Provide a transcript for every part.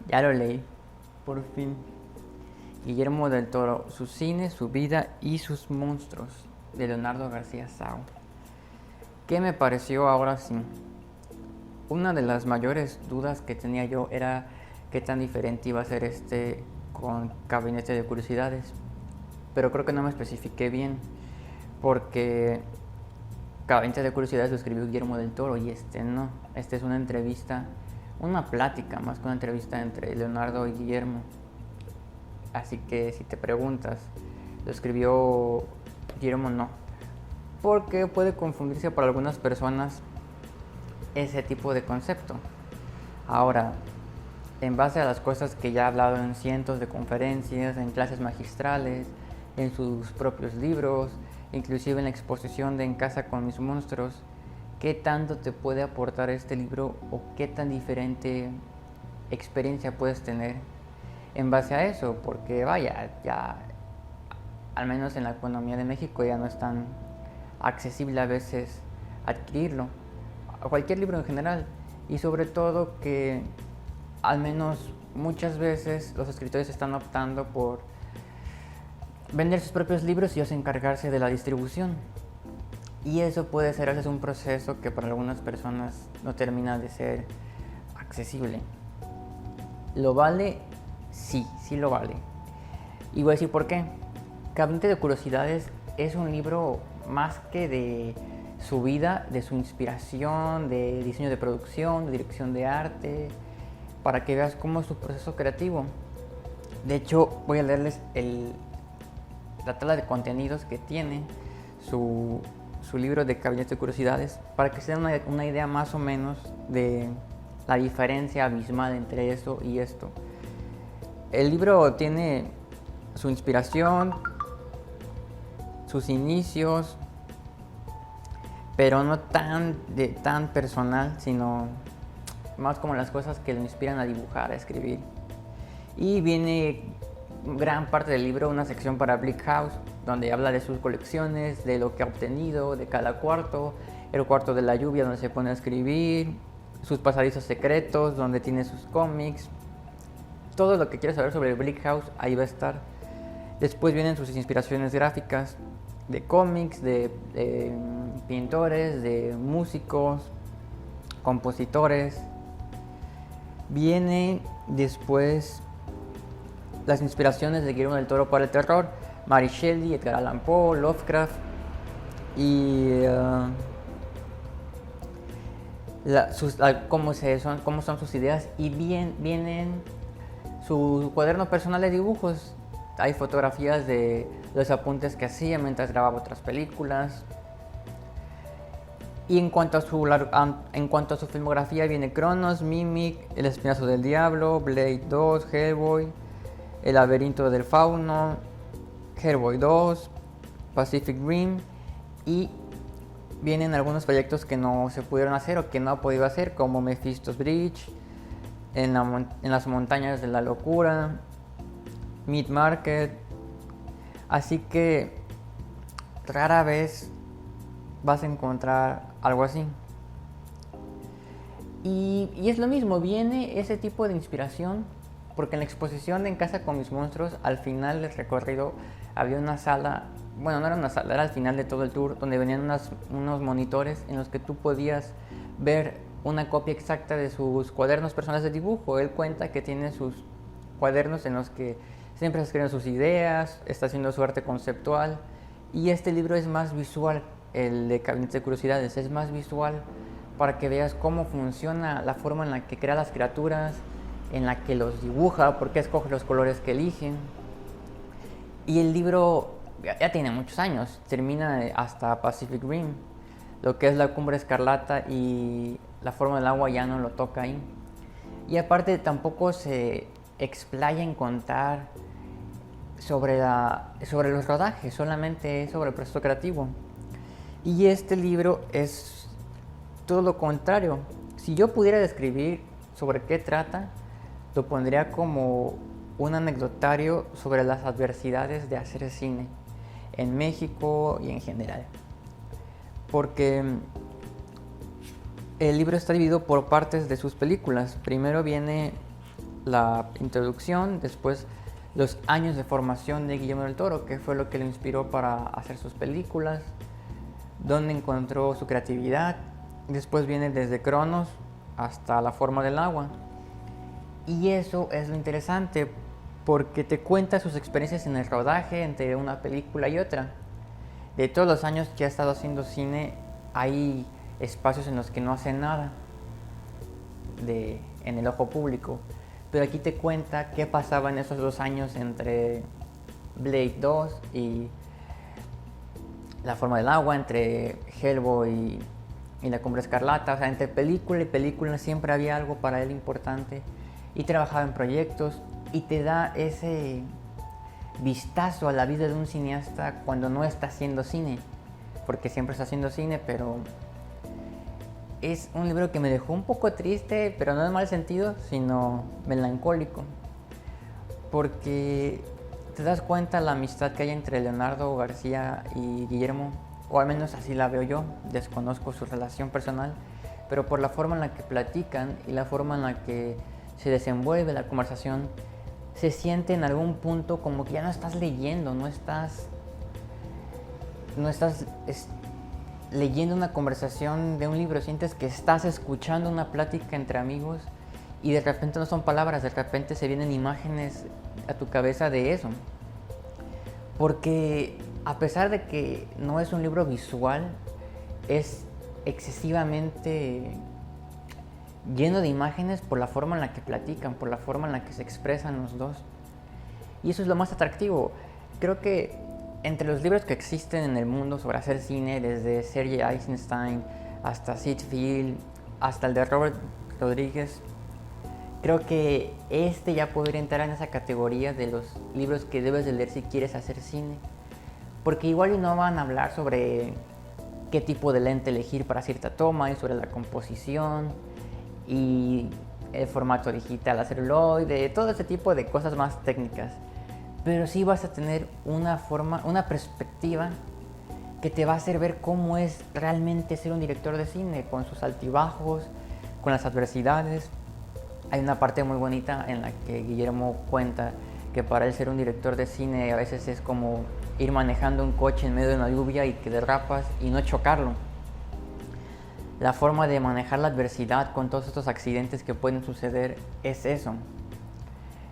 Ya lo leí, por fin. Guillermo del Toro, su cine, su vida y sus monstruos, de Leonardo García Sao. ¿Qué me pareció ahora sí? Una de las mayores dudas que tenía yo era qué tan diferente iba a ser este con Gabinete de Curiosidades. Pero creo que no me especifiqué bien, porque Gabinete de Curiosidades lo escribió Guillermo del Toro y este no. Este es una entrevista, una plática más que una entrevista entre Leonardo y Guillermo. Así que si te preguntas, ¿lo escribió Guillermo? No. Porque puede confundirse para algunas personas ese tipo de concepto. Ahora, en base a las cosas que ya he hablado en cientos de conferencias, en clases magistrales, en sus propios libros, inclusive en la exposición de En casa con mis monstruos, ¿qué tanto te puede aportar este libro o qué tan diferente experiencia puedes tener en base a eso? Porque vaya, ya al menos en la economía de México ya no es tan accesible a veces adquirirlo, a cualquier libro en general, y sobre todo que al menos muchas veces los escritores están optando por vender sus propios libros y ellos encargarse de la distribución. Y eso puede ser a veces un proceso que para algunas personas no termina de ser accesible. ¿Lo vale? Sí, sí lo vale. Y voy a decir por qué. Gabinete de Curiosidades es un libro más que de su vida, de su inspiración, de diseño de producción, de dirección de arte, para que veas cómo es su proceso creativo. De hecho, voy a leerles la tabla de contenidos que tiene su libro de Gabinete de Curiosidades, para que se den una idea más o menos de la diferencia abismal entre eso y esto. El libro tiene su inspiración, sus inicios, pero no tan personal, sino más como las cosas que lo inspiran a dibujar, a escribir. Y viene gran parte del libro una sección para Bleak House, donde habla de sus colecciones, de lo que ha obtenido, de cada cuarto, el cuarto de la lluvia donde se pone a escribir, sus pasadizos secretos, donde tiene sus cómics. Todo lo que quieras saber sobre Bleak House, ahí va a estar. Después vienen sus inspiraciones gráficas, de cómics, de pintores, de músicos, compositores. Viene después las inspiraciones de Guillermo del Toro para el terror, Mary Shelley, Edgar Allan Poe, Lovecraft y cómo son sus ideas, y vienen su cuaderno personal de dibujos. Hay fotografías de los apuntes que hacía mientras grababa otras películas. Y en cuanto a su filmografía viene Cronos, Mimic, El Espinazo del Diablo, Blade 2, Hellboy, El Laberinto del Fauno, Hellboy 2, Pacific Rim, y vienen algunos proyectos que no se pudieron hacer o que no ha podido hacer, como Mephisto's Bridge, en las montañas de la locura, Meat Market. Así que rara vez vas a encontrar algo así. Y es lo mismo, viene ese tipo de inspiración, porque en la exposición de En casa con mis monstruos, al final del recorrido había una sala, bueno, no era una sala, era al final de todo el tour, donde venían unos monitores en los que tú podías ver una copia exacta de sus cuadernos personales de dibujo. Él cuenta que tiene sus cuadernos en los que siempre se escriben sus ideas, está haciendo su arte conceptual, y este libro es más visual. El de Gabinete de Curiosidades es más visual, para que veas cómo funciona la forma en la que crea las criaturas, en la que los dibuja, por qué escoge los colores que eligen. Y el libro ya tiene muchos años, termina hasta Pacific Rim. Lo que es la Cumbre Escarlata y la forma del agua ya no lo toca ahí. Y aparte tampoco se explaya en contar sobre los rodajes, solamente es sobre el proceso creativo. Y este libro es todo lo contrario. Si yo pudiera describir sobre qué trata, lo pondría como un anecdotario sobre las adversidades de hacer cine en México y en general. Porque el libro está dividido por partes de sus películas. Primero viene la introducción, después los años de formación de Guillermo del Toro, que fue lo que le inspiró para hacer sus películas, dónde encontró su creatividad. Después viene desde Cronos hasta La forma del agua. Y eso es lo interesante, porque te cuenta sus experiencias en el rodaje entre una película y otra. De todos los años que ha estado haciendo cine, hay espacios en los que no hace nada en el ojo público. Pero aquí te cuenta qué pasaba en esos 2 años entre Blade 2 y La forma del agua, entre Hellboy y La cumbre escarlata. O sea, entre película y película siempre había algo para él importante. Y trabajaba en proyectos y te da ese vistazo a la vida de un cineasta cuando no está haciendo cine. Porque siempre está haciendo cine, pero es un libro que me dejó un poco triste, pero no en mal sentido, sino melancólico. Porque te das cuenta la amistad que hay entre Leonardo García y Guillermo, o al menos así la veo yo, desconozco su relación personal, pero por la forma en la que platican y la forma en la que se desenvuelve la conversación, se siente en algún punto como que ya no estás leyendo, no estás leyendo una conversación de un libro, sientes que estás escuchando una plática entre amigos y de repente no son palabras, de repente se vienen imágenes a tu cabeza de eso. Porque a pesar de que no es un libro visual, es excesivamente lleno de imágenes por la forma en la que platican, por la forma en la que se expresan los dos. Y eso es lo más atractivo. Creo que entre los libros que existen en el mundo sobre hacer cine, desde Sergei Eisenstein hasta Sid Field, hasta el de Robert Rodríguez, creo que este ya podría entrar en esa categoría de los libros que debes de leer si quieres hacer cine. Porque igual no van a hablar sobre qué tipo de lente elegir para cierta toma y sobre la composición y el formato digital, la celuloide, todo ese tipo de cosas más técnicas. Pero sí vas a tener una perspectiva que te va a hacer ver cómo es realmente ser un director de cine, con sus altibajos, con las adversidades. Hay una parte muy bonita en la que Guillermo cuenta que para él ser un director de cine a veces es como ir manejando un coche en medio de una lluvia y que derrapas y no chocarlo. La forma de manejar la adversidad con todos estos accidentes que pueden suceder es eso.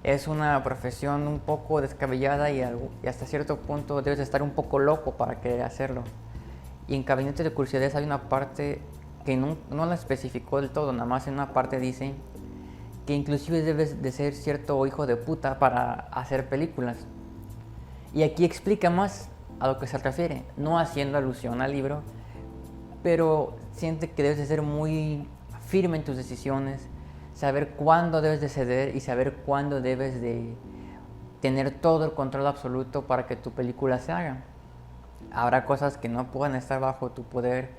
Es una profesión un poco descabellada y hasta cierto punto debes estar un poco loco para querer hacerlo. Y en Gabinete de Curiosidades hay una parte que no la especificó del todo, nada más en una parte dice que inclusive debes de ser cierto hijo de puta para hacer películas. Y aquí explica más a lo que se refiere, no haciendo alusión al libro, pero siente que debes de ser muy firme en tus decisiones, saber cuándo debes de ceder y saber cuándo debes de tener todo el control absoluto para que tu película se haga. Habrá cosas que no puedan estar bajo tu poder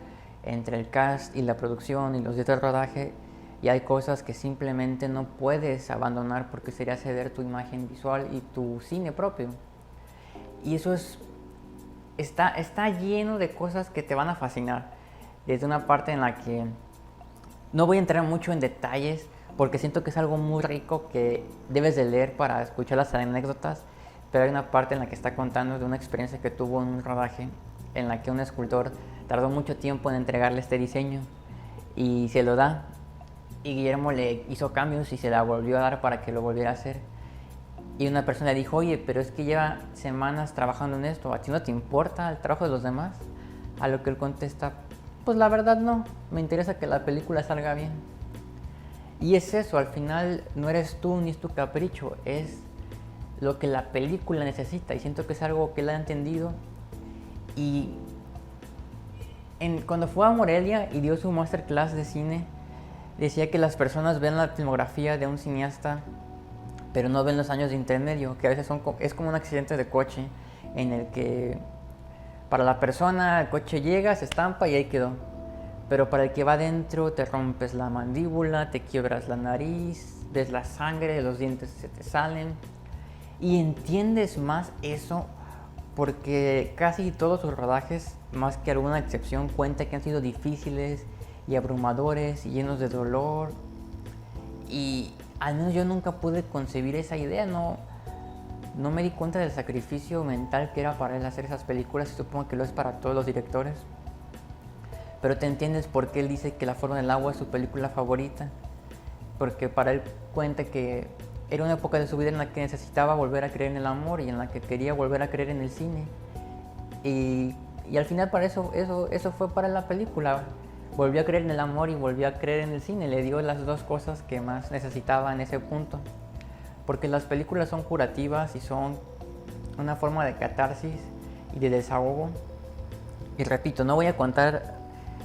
entre el cast y la producción y los días de rodaje, y hay cosas que simplemente no puedes abandonar porque sería ceder tu imagen visual y tu cine propio. Y eso está lleno de cosas que te van a fascinar. Desde una parte en la que no voy a entrar mucho en detalles porque siento que es algo muy rico que debes de leer para escuchar las anécdotas, pero hay una parte en la que está contando de una experiencia que tuvo en un rodaje en la que un escultor tardó mucho tiempo en entregarle este diseño y se lo da, y Guillermo le hizo cambios y se la volvió a dar para que lo volviera a hacer. Y una persona le dijo, oye, pero es que lleva semanas trabajando en esto, ¿a ti no te importa el trabajo de los demás? A lo que él contesta, pues la verdad no, me interesa que la película salga bien. Y es eso, al final no eres tú ni es tu capricho, es lo que la película necesita, y siento que es algo que él ha entendido. Y cuando fue a Morelia y dio su masterclass de cine, decía que las personas ven la filmografía de un cineasta pero no ven los años de intermedio, que a veces es como un accidente de coche en el que para la persona el coche llega, se estampa y ahí quedó, pero para el que va adentro te rompes la mandíbula, te quiebras la nariz, ves la sangre, los dientes se te salen y entiendes más eso porque casi todos sus rodajes, más que alguna excepción, cuenta que han sido difíciles y abrumadores y llenos de dolor. Y al menos yo nunca pude concebir esa idea, no me di cuenta del sacrificio mental que era para él hacer esas películas, y supongo que lo es para todos los directores. Pero te entiendes por qué él dice que La forma del agua es su película favorita, porque para él cuenta que era una época de su vida en la que necesitaba volver a creer en el amor y en la que quería volver a creer en el cine. Y al final para eso fue para la película. Volvió a creer en el amor y volvió a creer en el cine. Le dio las dos cosas que más necesitaba en ese punto. Porque las películas son curativas y son una forma de catarsis y de desahogo. Y repito, no voy a contar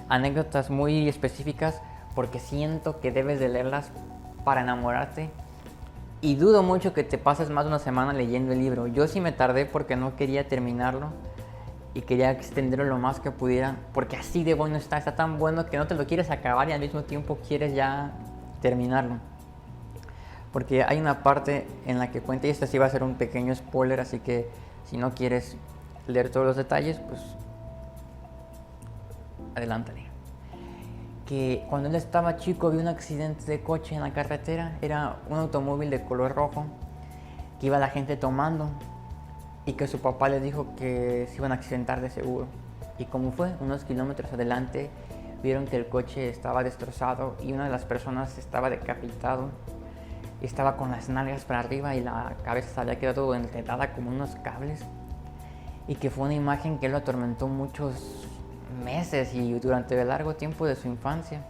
anécdotas muy específicas porque siento que debes de leerlas para enamorarte. Y dudo mucho que te pases más de una semana leyendo el libro. Yo sí me tardé porque no quería terminarlo y quería extenderlo lo más que pudiera, porque así de bueno está tan bueno que no te lo quieres acabar y al mismo tiempo quieres ya terminarlo. Porque hay una parte en la que cuenta, y esta sí va a ser un pequeño spoiler, así que si no quieres leer todos los detalles, pues adelántale. Que cuando él estaba chico vio un accidente de coche en la carretera. Era un automóvil de color rojo que iba la gente tomando y que su papá le dijo que se iban a accidentar de seguro. Y como fue, unos kilómetros adelante vieron que el coche estaba destrozado y una de las personas estaba decapitado y estaba con las nalgas para arriba y la cabeza se había quedado enredada como unos cables, y que fue una imagen que lo atormentó muchos meses y durante el largo tiempo de su infancia,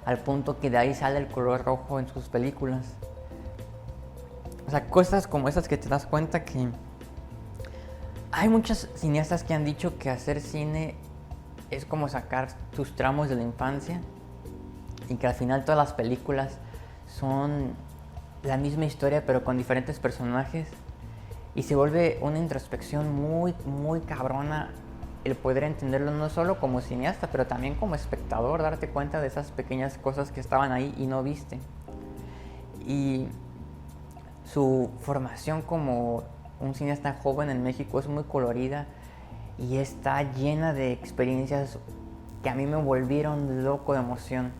al punto que de ahí sale el color rojo en sus películas. O sea, cosas como esas que te das cuenta que hay muchos cineastas que han dicho que hacer cine es como sacar tus tramos de la infancia y que al final todas las películas son la misma historia pero con diferentes personajes, y se vuelve una introspección muy, muy cabrona el poder entenderlo no solo como cineasta, pero también como espectador, darte cuenta de esas pequeñas cosas que estaban ahí y no viste. Y su formación como un cineasta joven en México es muy colorida y está llena de experiencias que a mí me volvieron loco de emoción.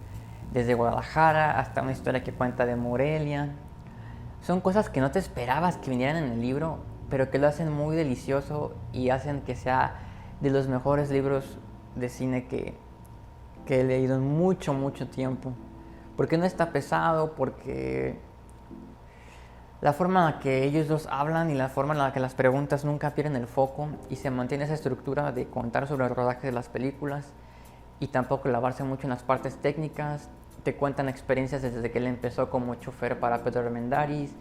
Desde Guadalajara hasta una historia que cuenta de Morelia. Son cosas que no te esperabas que vinieran en el libro, pero que lo hacen muy delicioso y hacen que sea de los mejores libros de cine que he leído en mucho, mucho tiempo. Porque no está pesado, porque la forma en la que ellos dos hablan y la forma en la que las preguntas nunca pierden el foco y se mantiene esa estructura de contar sobre el rodaje de las películas y tampoco clavarse mucho en las partes técnicas. Te cuentan experiencias desde que él empezó como chofer para Pedro Armendáriz,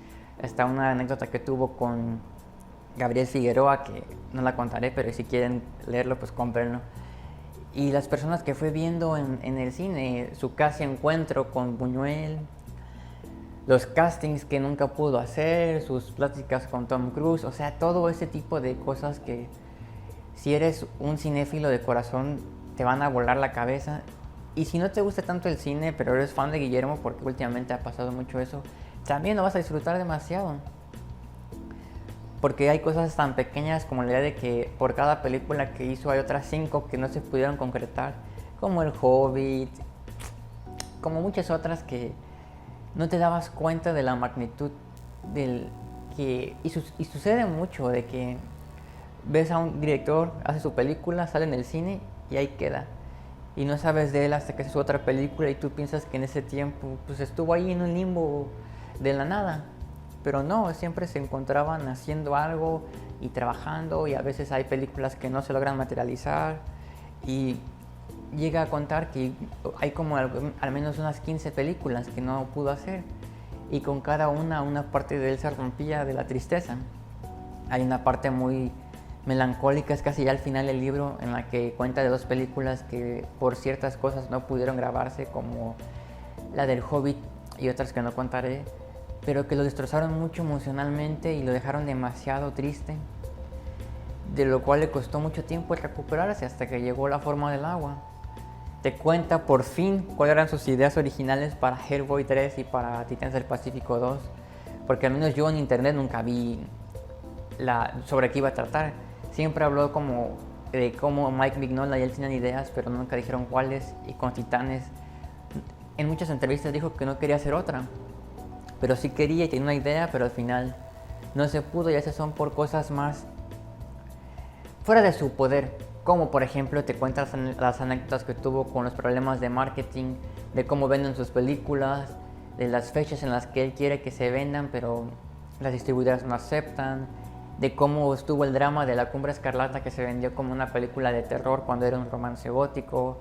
hasta una anécdota que tuvo con Gabriel Figueroa, que no la contaré, pero si quieren leerlo, pues cómprenlo. Y las personas que fue viendo en el cine, su casi encuentro con Buñuel, los castings que nunca pudo hacer, sus pláticas con Tom Cruise, o sea, todo ese tipo de cosas que si eres un cinéfilo de corazón te van a volar la cabeza. Y si no te gusta tanto el cine, pero eres fan de Guillermo, porque últimamente ha pasado mucho eso, también lo vas a disfrutar demasiado. Porque hay cosas tan pequeñas como la idea de que por cada película que hizo hay otras 5 que no se pudieron concretar, como El Hobbit, como muchas otras que no te dabas cuenta de la magnitud del que... Y sucede mucho de que ves a un director, hace su película, sale en el cine y ahí queda. Y no sabes de él hasta que hace su otra película y tú piensas que en ese tiempo pues estuvo ahí en un limbo de la nada. Pero no, siempre se encontraban haciendo algo y trabajando, y a veces hay películas que no se logran materializar, y llega a contar que hay como al menos unas 15 películas que no pudo hacer, y con cada una parte de él se rompía de la tristeza. Hay una parte muy melancólica, es casi ya al final del libro, en la que cuenta de 2 películas que por ciertas cosas no pudieron grabarse, como la del Hobbit y otras que no contaré, pero que lo destrozaron mucho emocionalmente y lo dejaron demasiado triste, de lo cual le costó mucho tiempo recuperarse hasta que llegó La forma del agua. Te cuenta por fin cuáles eran sus ideas originales para Hellboy 3 y para Titanes del Pacífico 2, porque al menos yo en internet nunca vi sobre qué iba a tratar. Siempre habló como de cómo Mike Mignola y él tenían ideas, pero nunca dijeron cuáles, y con Titanes en muchas entrevistas dijo que no quería hacer otra, pero sí quería y tenía una idea, pero al final no se pudo, y esas son por cosas más fuera de su poder, como por ejemplo te cuentas las anécdotas que tuvo con los problemas de marketing, de cómo venden sus películas, de las fechas en las que él quiere que se vendan pero las distribuidoras no aceptan, de cómo estuvo el drama de La Cumbre Escarlata, que se vendió como una película de terror cuando era un romance gótico.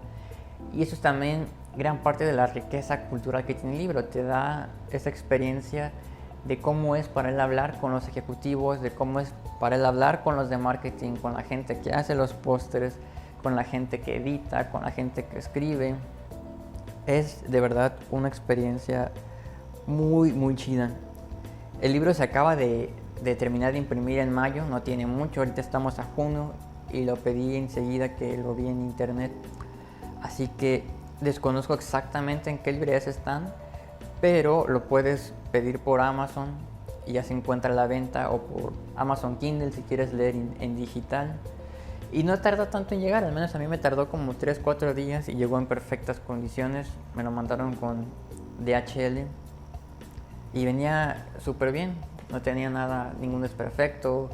Y eso es también gran parte de la riqueza cultural que tiene el libro, te da esa experiencia de cómo es para él hablar con los ejecutivos, de cómo es para él hablar con los de marketing, con la gente que hace los pósters, con la gente que edita, con la gente que escribe. Es de verdad una experiencia muy chida. El libro se acaba de terminar de imprimir en mayo, no tiene mucho, ahorita estamos a junio y lo pedí enseguida que lo vi en internet. Así que desconozco exactamente en qué librerías están, pero lo puedes pedir por Amazon y ya se encuentra a la venta, o por Amazon Kindle si quieres leer en digital. Y no tarda tanto en llegar, al menos a mí me tardó como 3-4 días y llegó en perfectas condiciones. Me lo mandaron con DHL y venía súper bien, no tenía nada, ningún desperfecto,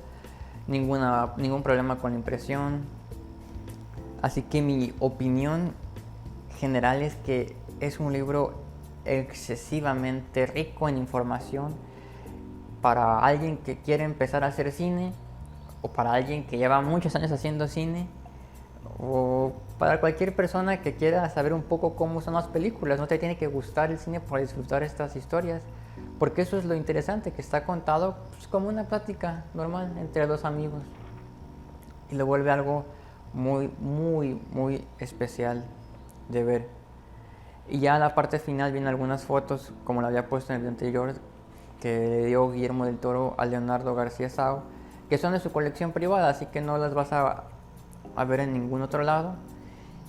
ningún problema con la impresión. Así que mi opinión general es que es un libro excesivamente rico en información para alguien que quiere empezar a hacer cine, o para alguien que lleva muchos años haciendo cine, o para cualquier persona que quiera saber un poco cómo son las películas. No te tiene que gustar el cine para disfrutar estas historias, porque eso es lo interesante, que está contado pues, como una plática normal entre dos amigos, y lo vuelve algo muy especial de ver. Y ya a la parte final vienen algunas fotos, como lo había puesto en el video anterior, que le dio Guillermo del Toro a Leonardo García Sao, que son de su colección privada, así que no las vas a ver en ningún otro lado.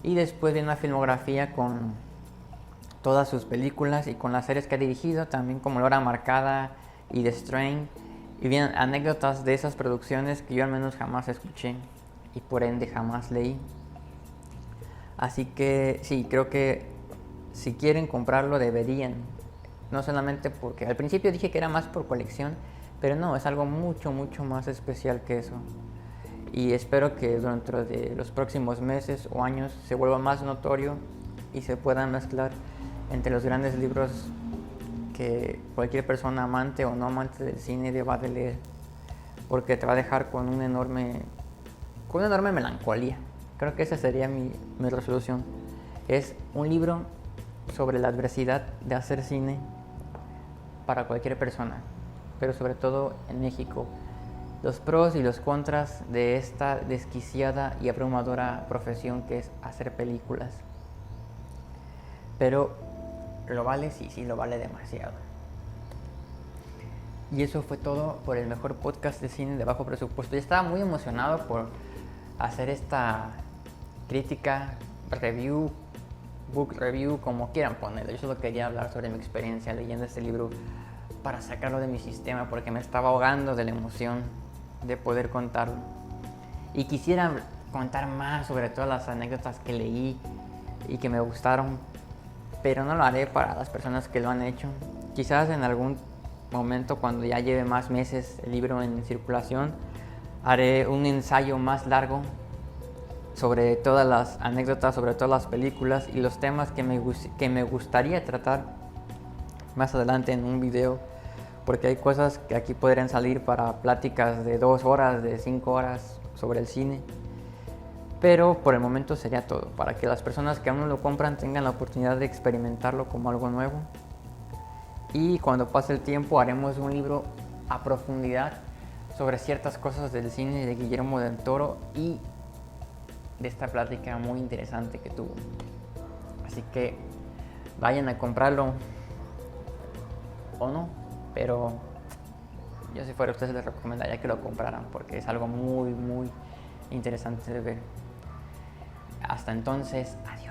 Y después viene una filmografía con todas sus películas y con las series que ha dirigido, también como La Hora Marcada y The Strain. Y vienen anécdotas de esas producciones que yo al menos jamás escuché y por ende jamás leí. Así que sí, creo que si quieren comprarlo deberían. No solamente porque al principio dije que era más por colección, pero no, es algo mucho más especial que eso. Y espero que dentro de los próximos meses o años se vuelva más notorio y se puedan mezclar entre los grandes libros que cualquier persona amante o no amante del cine deba de leer, porque te va a dejar con una enorme melancolía. Creo que esa sería mi resolución. Es un libro sobre la adversidad de hacer cine para cualquier persona, pero sobre todo en México. Los pros y los contras de esta desquiciada y abrumadora profesión que es hacer películas. Pero lo vale, sí, lo vale demasiado. Y eso fue todo por el mejor podcast de cine de bajo presupuesto. Yo estaba muy emocionado por hacer esta crítica, review, book review, como quieran ponerlo. Yo solo quería hablar sobre mi experiencia leyendo este libro para sacarlo de mi sistema, porque me estaba ahogando de la emoción de poder contarlo. Y quisiera contar más sobre todas las anécdotas que leí y que me gustaron, pero no lo haré para las personas que lo han hecho. Quizás en algún momento, cuando ya lleve más meses el libro en circulación, haré un ensayo más largo sobre todas las anécdotas, sobre todas las películas y los temas que me gustaría tratar más adelante en un video, porque hay cosas que aquí podrían salir para pláticas de 2 horas, de 5 horas sobre el cine. Pero por el momento sería todo, para que las personas que aún no lo compran tengan la oportunidad de experimentarlo como algo nuevo. Y cuando pase el tiempo haremos un libro a profundidad sobre ciertas cosas del cine de Guillermo del Toro y de esta plática muy interesante que tuvo. Así que vayan a comprarlo o no, pero yo si fuera ustedes les recomendaría que lo compraran, porque es algo muy interesante de ver. Hasta entonces, adiós.